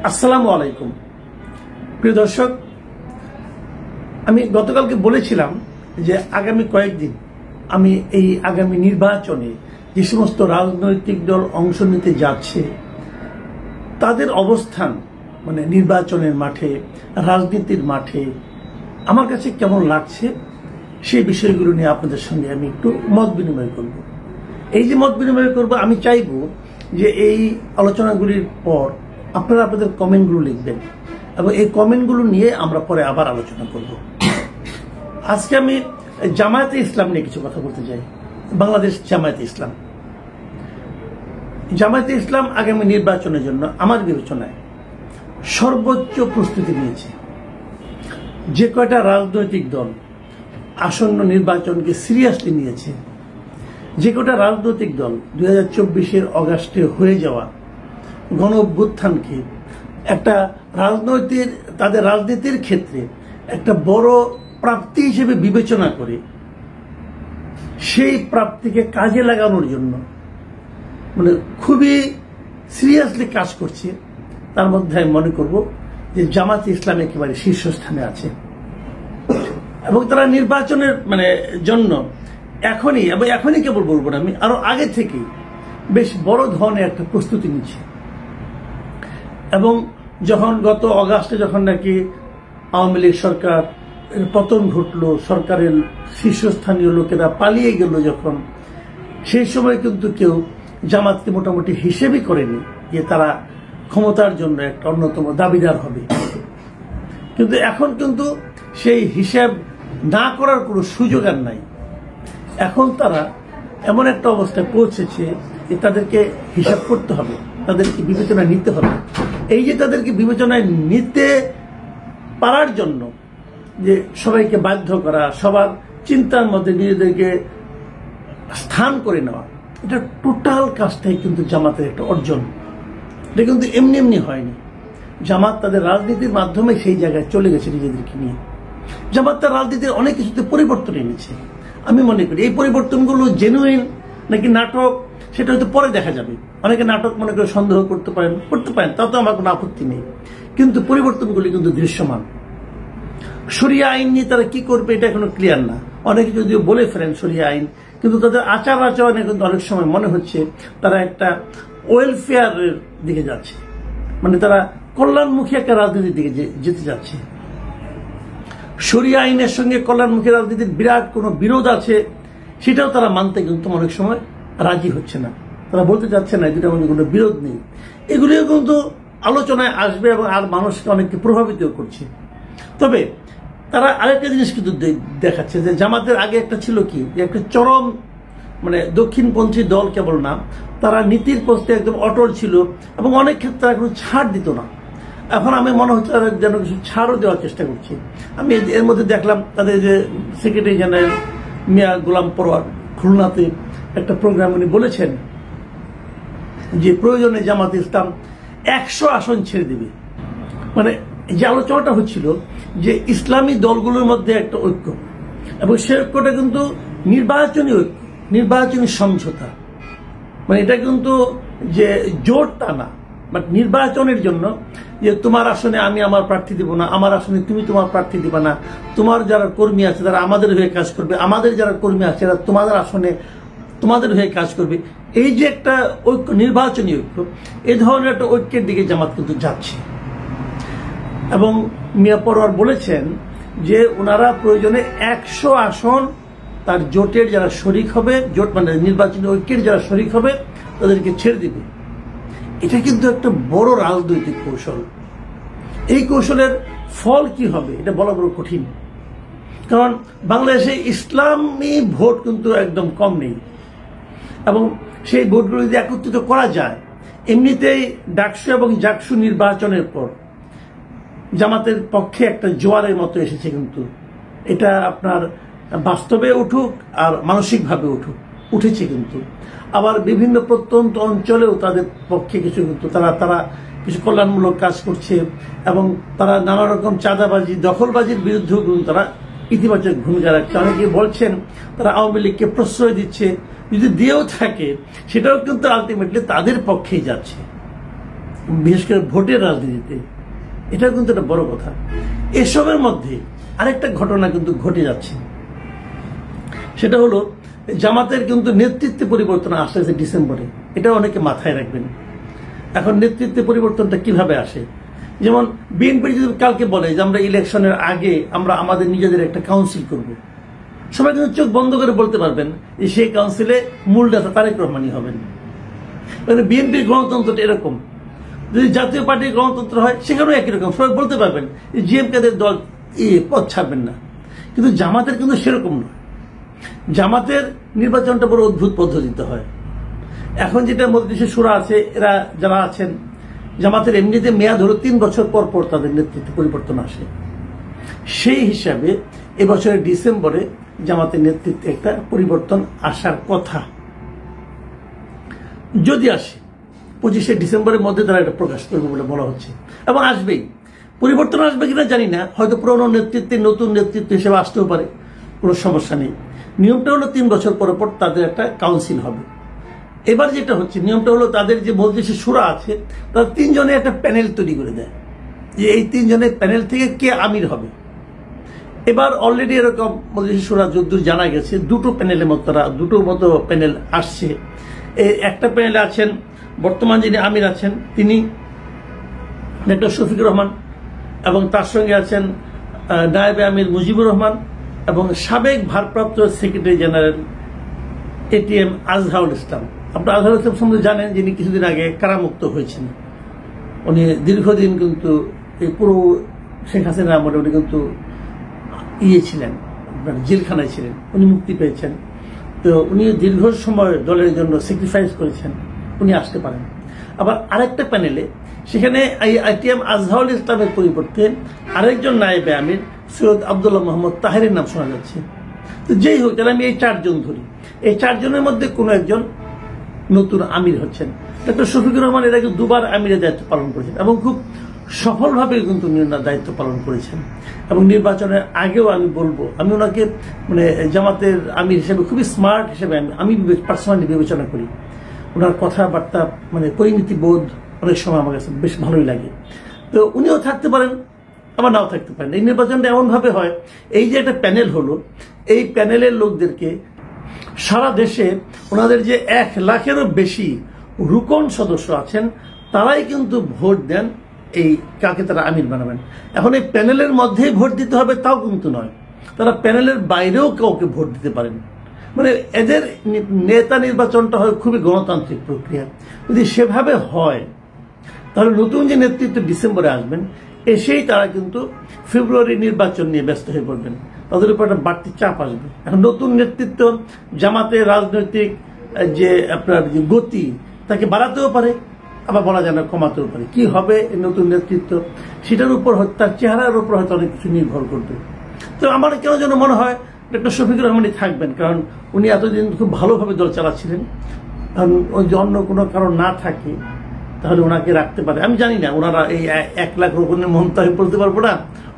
আসসালামু আলাইকুম প্রিয় দর্শক, আমি গতকালকে বলেছিলাম যে আগামী কয়েকদিন আমি এই আগামী নির্বাচনে যে সমস্ত রাজনৈতিক দল অংশ নিতে যাচ্ছে তাদের অবস্থান মানে নির্বাচনের মাঠে, রাজনীতির মাঠে আমার কাছে কেমন লাগছে সেই বিষয়গুলো নিয়ে আপনাদের সঙ্গে আমি একটু মত বিনিময় করব। এই যে মত বিনিময় করব, আমি চাইব যে এই আলোচনাগুলির পর আপনারা আপনাদের কমেন্টগুলো লিখবেন এবং এই কমেন্টগুলো নিয়ে আমরা পরে আবার আলোচনা করব। আজকে আমি জামায়াতে ইসলাম নিয়ে কিছু কথা বলতে চাই। বাংলাদেশ জামায়াতে ইসলাম আগামী নির্বাচনের জন্য আমার বিবেচনায় সর্বোচ্চ প্রস্তুতি নিয়েছে। যে কয়টা রাজনৈতিক দল আসন্ন নির্বাচনকে সিরিয়াসলি নিয়েছে, যে কয়টা রাজনৈতিক দল 2024-এর অগাস্টে হয়ে যাওয়া গণ অভ্যুত্থানকে একটা তাদের রাজনীতির ক্ষেত্রে একটা বড় প্রাপ্তি হিসেবে বিবেচনা করে সেই প্রাপ্তিকে কাজে লাগানোর জন্য মানে খুবই সিরিয়াসলি কাজ করছে, তার মধ্যে আমি মনে করব যে জামায়াতে ইসলাম একেবারে শীর্ষস্থানে আছে এবং তারা নির্বাচনের জন্য এখনই কেবল বলবো না, আমি আরো আগে থেকেই বেশ বড় ধরনের একটা প্রস্তুতি নিচ্ছে। এবং যখন গত অগাস্টে যখন নাকি আওয়ামী লীগ সরকার পতন ঘটলো, সরকারের শীর্ষস্থানীয় লোকেরা পালিয়ে গেল, যখন সেই সময় কিন্তু কেউ জামাতকে মোটামুটি হিসেবই করেনি যে তারা ক্ষমতার জন্য একটা অন্যতম দাবিদার হবে। কিন্তু এখন কিন্তু সেই হিসাব না করার কোনো সুযোগ আর নাই। এখন তারা এমন একটা অবস্থায় পৌঁছেছে যে তাদেরকে হিসাব করতে হবে, তাদেরকে বিবেচনায় নিতে হবে। এই যে তাদেরকে বিবেচনায় নিতে পারার জন্য যে সবাইকে বাধ্য করা, সবার চিন্তার মধ্যে নিজেদেরকে স্থান করে নেওয়া, এটা টোটাল কাজটাই কিন্তু জামাতের একটা অর্জন। এটা কিন্তু এমনি এমনি হয়নি। জামাত তাদের রাজনীতির মাধ্যমে সেই জায়গায় চলে গেছে নিজেদেরকে নিয়ে। জামাত তার রাজনীতির অনেক কিছুতে পরিবর্তন এনেছে। আমি মনে করি এই পরিবর্তনগুলো জেনুইন নাকি নাটক সেটা হয়তো পরে দেখা যাবে। অনেকে নাটক মনে করে সন্দেহ করতে পারেন, তাও তো আমার কোনো আপত্তি নেই, কিন্তু পরিবর্তনগুলি কিন্তু দৃশ্যমান। শরিয়া আইন নিয়ে তারা কি করবে এটা এখনো ক্লিয়ার না। অনেকে যদিও বলে ফেলেন শরিয়া আইন, কিন্তু তাদের আচার আচরণে কিন্তু অনেক সময় মনে হচ্ছে তারা একটা ওয়েলফেয়ারের দিকে যাচ্ছে, তারা কল্যাণমুখী একটা রাজনীতির দিকে যেতে যাচ্ছে। শরিয়া আইনের সঙ্গে কল্যাণমুখী রাজনীতির বিরাট কোনো বিরোধ আছে, সেটাও তারা মানতে কিন্তু অনেক সময় রাজি হচ্ছে না। তারা বলতে চাচ্ছে না যেটার মধ্যে কোনো বিরোধ নেই। এগুলিও কিন্তু আলোচনায় আসবে এবং আর মানুষকে অনেককে প্রভাবিত করছে। তবে তারা আরেকটা জিনিস কিন্তু দেখাচ্ছে যে জামাতের আগে একটা ছিল কি, যে একটা চরম দক্ষিণপন্থী দল কেবল না, তারা নীতির প্রশ্নে একদম অটল ছিল এবং অনেক ক্ষেত্রে তারা কোনো ছাড় দিত না। এখন আমি মনে হচ্ছে তারা যেন কিছু ছাড়ও দেওয়ার চেষ্টা করছে। আমি এর মধ্যে দেখলাম তাদের যে সেক্রেটারি জেনারেল মিয়া গোলাম পরোয়ার খুলনাতে একটা প্রোগ্রাম উনি বলেছেন যে প্রয়োজনে জামাতে ইসলাম 100 আসন ছেড়ে দেবে। যে আলোচনাটা হচ্ছিল যে ইসলামী দলগুলোর মধ্যে একটা ঐক্য, এবং সে ঐক্যটা কিন্তু নির্বাচনী ঐক্য, নির্বাচনী সমঝোতা। এটা কিন্তু যে জোটটা না, বাট নির্বাচনের জন্য যে তোমার আসনে আমি আমার প্রার্থী দিব না, আমার আসনে তুমি তোমার প্রার্থী দিবা না, তোমার যারা কর্মী আছে তারা আমাদের হয়ে কাজ করবে, আমাদের যারা কর্মী আছে তারা তোমাদের আসনে তোমাদের হয়ে কাজ করবে। এই যে একটা ঐক্য, নির্বাচনী ঐক্য, এই ধরনের একটা ঐক্যের দিকে জামাত কিন্তু যাচ্ছে। এবং মিয়া পরোয়ার বলেছেন যে ওনারা প্রয়োজনে 100 আসন তার জোটের যারা শরিক হবে, জোট নির্বাচনী ঐক্যের যারা শরিক হবে তাদেরকে ছেড়ে দিবে। এটা কিন্তু একটা বড় রাজনৈতিক কৌশল। এই কৌশলের ফল কি হবে এটা বলা বড় কঠিন, কারণ বাংলাদেশে ইসলামী ভোট কিন্তু একদম কম নেই এবং সেই ভোটগুলো যদি একত্রিত করা যায়, এমনিতেই ডাকসু এবং জাকসু নির্বাচনের পর জামাতের পক্ষে একটা জোয়ারের মতো এসেছে। কিন্তু এটা আপনার বাস্তবে উঠুক আর মানসিকভাবে উঠেছে, কিন্তু আবার বিভিন্ন প্রত্যন্ত অঞ্চলেও তাদের পক্ষে কিছু কিন্তু তারা কিছু কল্যাণমূলক কাজ করছে এবং তারা নানা রকম চাঁদাবাজি, দখলবাজির বিরুদ্ধেও কিন্তু তারা ইতিবাচক ভূমিকা রাখছে। অনেকে বলছেন তারা আওয়ামী লীগকে প্রশ্রয় দিচ্ছে, যদি দিয়েও থাকে সেটাও কিন্তু আলটিমেটলি তাদের পক্ষেই যাচ্ছে। বিশেষ করে ভোটের রাজনীতিতে, এটা কিন্তু একটা বড় কথা। এসবের মধ্যে আরেকটা ঘটনা কিন্তু ঘটে যাচ্ছে, সেটা হলো জামাতের কিন্তু নেতৃত্বে পরিবর্তন আসছে ডিসেম্বরে। এটা অনেকে মাথায় রাখবেন। এখন নেতৃত্বে পরিবর্তনটা কিভাবে আসে? যেমন বিএনপি যদি কালকে বলে যে আমরা ইলেকশনের আগে আমরা আমাদের নিজেদের একটা কাউন্সিল করব, সবাই কিন্তু চোখ বন্ধ করে বলতে পারবেন যে সেই কাউন্সিলে মূল নেতা তারেক রহমানই হবেন। মানে বিএনপির গণতন্ত্রটা এরকম। যদি জাতীয় পার্টির গণতন্ত্র হয় সেখানেও একই রকম, সবাই বলতে পারবেন যে জিএমকেদের দল পদ ছাড়বেন না। কিন্তু জামাতের কিন্তু সেরকম নয়। জামাতের নির্বাচনটা বড় অদ্ভুত পদ্ধতিতে হয়। এখন যেটা মজলিসে শুরা আছে, এরা যারা আছেন জামাতের এমনিতে মেয়াদ হলো 3 বছর পর পর তাদের নেতৃত্বে পরিবর্তন আসে। সেই হিসাবে এবছরের ডিসেম্বরে জামাতের নেতৃত্বে একটা পরিবর্তন আসার কথা, যদি আসে 25শে ডিসেম্বরের মধ্যে তারা এটা প্রকাশ করবে বলে বলা হচ্ছে, এবং আসবেই। পরিবর্তন আসবে কিনা জানি না, হয়তো পুরনো নেতৃত্বে নতুন নেতৃত্ব হিসেবে আসতেও পারে, কোনো সমস্যা নেই। নিয়মটা হলো 3 বছর পর পর তাদের একটা কাউন্সিল হবে। এবার যেটা হচ্ছে নিয়মটা হলো তাদের যে মজলিসে শুরা আছে তারা 3 জনের একটা প্যানেল তৈরি করে দেয় যে এই 3 জনের প্যানেল থেকে কে আমির হবে। এবার অলরেডি এরকম মজলিসে শুরা যদ্দূর জানা গেছে দুটো প্যানেলের মতো প্যানেল আসছে। একটা প্যানেলে আছেন বর্তমান যিনি আমির আছেন তিনি ডক্টর শফিকুর রহমান, এবং তার সঙ্গে আছেন নায়েবে আমির মুজিবুর রহমান, এবং সাবেক ভারপ্রাপ্ত secretary general ATM Azharul Islam. আপনার আজহারুল ইসলাম সম্বন্ধে জানেন, যিনি কিছুদিন আগে কারামুক্ত হয়েছেন। উনি দীর্ঘদিন কিন্তু এই পুরো শেখ হাসিনা আমলে উনি কিন্তু ছিলেন, জেলখানায় ছিলেন, উনি মুক্তি পেয়েছেন। তো উনি দীর্ঘ সময় দলের জন্য স্যাক্রিফাইস করেছেন, উনি আসতে পারেন। আবার আরেকটা প্যানেলে সেখানে এটিএম আজহারুল ইসলামের পরিবর্তে আরেকজন নায়েবে আমির সৈয়দ আব্দুল্লাহ মোহাম্মদ তাহেরের নাম শোনা যাচ্ছে। তো যেই হোক, তাহলে আমি এই 4 জন ধরি, এই 4 জনের মধ্যে কোনো একজন নতুন আমির হচ্ছেন। ডক্টর শফিকুর রহমান এর আগে 2বার আমিরের দায়িত্ব পালন করেছেন এবং খুব সফলভাবে কিন্তু দায়িত্ব পালন করেছেন। এবং নির্বাচনের আগেও আমি বলবো, আমি ওনাকে মানে জামাতের আমির হিসেবে খুবই স্মার্ট হিসেবে আমি পার্সোনালি বিবেচনা করি। ওনার কথাবার্তা মানে পরিণতি বোধ অনেক সময় আমার কাছে বেশ ভালোই লাগে। তো উনিও থাকতে পারেন, আবার নাও থাকতে পারেন। এই নির্বাচনটা এমনভাবে হয়, এই যে একটা প্যানেল হলো, এই প্যানেলের লোকদেরকে সারা দেশে ওনাদের যে 1 লাখেরও বেশি রুকন সদস্য আছেন তারাই কিন্তু ভোট দেন এই কাকে তারা আমির বানাবেন। এখন এই প্যানেলের মধ্যেই ভোট দিতে হবে তাও কিন্তু নয়, তারা প্যানেলের বাইরেও কাউকে ভোট দিতে পারেন। মানে এদের নেতা নির্বাচনটা হয় খুবই গণতান্ত্রিক প্রক্রিয়া। যদি সেভাবে হয় তাহলে নতুন যে নেতৃত্ব ডিসেম্বরে আসবেন এসেই তারা কিন্তু ফেব্রুয়ারি নির্বাচন নিয়ে ব্যস্ত হয়ে পড়বেন, তাদের উপর একটা বাড়তি চাপ আসবে। এখন নতুন নেতৃত্ব জামাতের রাজনৈতিক যে আপনার যে গতি তাকে বাড়াতেও পারে, আবার বলা যায় না কমাতেও পারে। কি হবে এই নতুন নেতৃত্ব সেটার উপর তার চেহারার উপর হয়তো অনেক কিছু নির্ভর করবে। তো আমার কেন যেন মনে হয় ডক্টর শফিকুর রহমানই থাকবেন, কারণ উনি এতদিন খুব ভালোভাবে দল চালাচ্ছিলেন। কারণ ওই অন্য কোনো কারণ না থাকে তাহলে ওনাকে রাখতে পারে। আমি জানি না ওনারা এই 1 লাখ রকমের মন তো আমি বলতে পারবো না,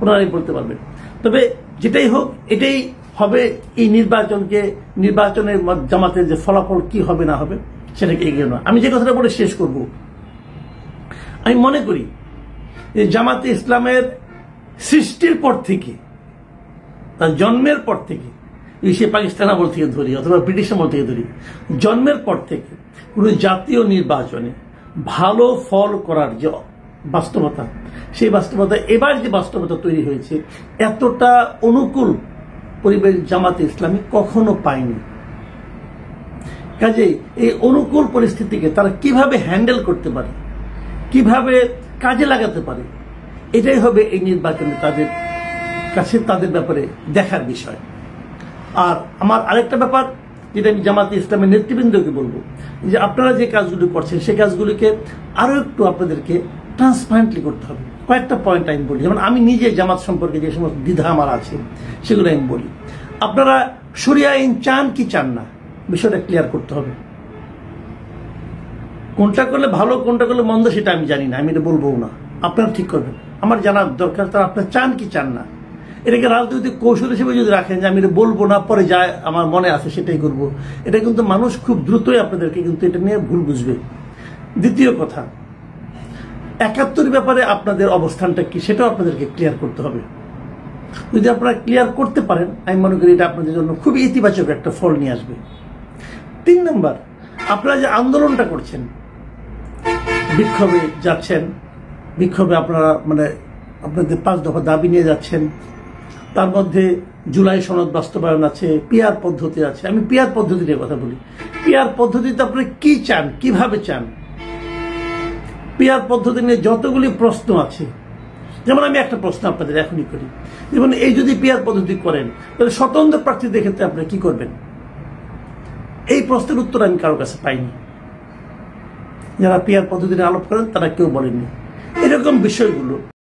ওনারাই বলতে পারবেন। তবে যেটাই হোক এটাই হবে এই নির্বাচনের জামাতের যে ফলাফল কি হবে না হবে সেটাকে এগিয়ে নেওয়া। আমি যে কথাটা বলে শেষ করব, আমি মনে করি যে জামাতে ইসলামের সৃষ্টির পর থেকে, তার জন্মের পর থেকে, সে পাকিস্তান আমল থেকে ধরি অথবা ব্রিটিশ আমল থেকে ধরি, জন্মের পর থেকে কোন জাতীয় নির্বাচনে ভালো ফল করার যে বাস্তবতা, সেই বাস্তবতা এবার যে বাস্তবতা তৈরি হয়েছে এতটা অনুকূল পরিবেশ জামাতে ইসলামী কখনো পায়নি। কাজেই এই অনুকূল পরিস্থিতিকে তারা কিভাবে হ্যান্ডেল করতে পারে, কিভাবে কাজে লাগাতে পারে, এটাই হবে এই নির্বাচনে তাদের কাছে তাদের ব্যাপারে দেখার বিষয়। আর আমার আরেকটা ব্যাপার যেটা আমি জামাতে ইসলামের নেতৃবৃন্দকে বলবো, যে আপনারা যে কাজগুলি করছেন সেই কাজগুলিকে আরো একটু আপনাদেরকে ট্রান্সপারেন্টলি করতে হবে। কয়েকটা পয়েন্ট আমি বলি, যেমন আমি নিজে জামাত সম্পর্কে যে সমস্ত দ্বিধা আমার আছে সেগুলো আমি বলি। আপনারা শরিয়া আইন চান কি চান না বিষয়টা ক্লিয়ার করতে হবে। কোনটা করলে ভালো কোনটা করলে মন্দ সেটা আমি জানি না, আমি এটা বলবো না, আপনারা ঠিক করবেন। আমার জানার দরকার তারা আপনারা চান কি চান না। এটাকে রাজনৈতিক কৌশল হিসেবে যদি রাখেন যে আমি এটা বলবো না, পরে যা আমার মনে আছে সেটাই করবো, এটা কিন্তু মানুষ খুব দ্রুতই আপনাদেরকে কিন্তু এটা নিয়ে ভুল বুঝবে। দ্বিতীয় কথা, ৭১ ব্যাপারে আপনাদের অবস্থানটা কি সেটাও আপনাদেরকে ক্লিয়ার করতে হবে। যদি আপনারা ক্লিয়ার করতে পারেন, আমি মনে করি এটা আপনাদের জন্য খুবই ইতিবাচক একটা ফল নিয়ে আসবে। ৩ নম্বর, আপনারা যে আন্দোলনটা করছেন, বিক্ষোভে যাচ্ছেন, বিক্ষোভে আপনারা আপনাদের ৫ দফা দাবি নিয়ে যাচ্ছেন, তার মধ্যে জুলাই সনদ বাস্তবায়ন আছে, পিআর পদ্ধতি আছে। আমি পিআর পদ্ধতি নিয়ে কথা বলি। পিআর পদ্ধতিতে আপনারা কি চান, কিভাবে চান? পিআর পদ্ধতি নিয়ে যতগুলি প্রশ্ন আছে, যেমন আমি একটা প্রশ্ন আপনাদের এখনই করি, যেমন এই যদি পিআর পদ্ধতি করেন তাহলে স্বতন্ত্র প্রার্থীদের ক্ষেত্রে আপনারা কি করবেন? এই প্রশ্নের উত্তর আমি কারো কাছে পাইনি। যারা পিআর পদ্ধতি নিয়ে আলোপ করেন তারা কেউ বলেননি। এরকম বিষয়গুলো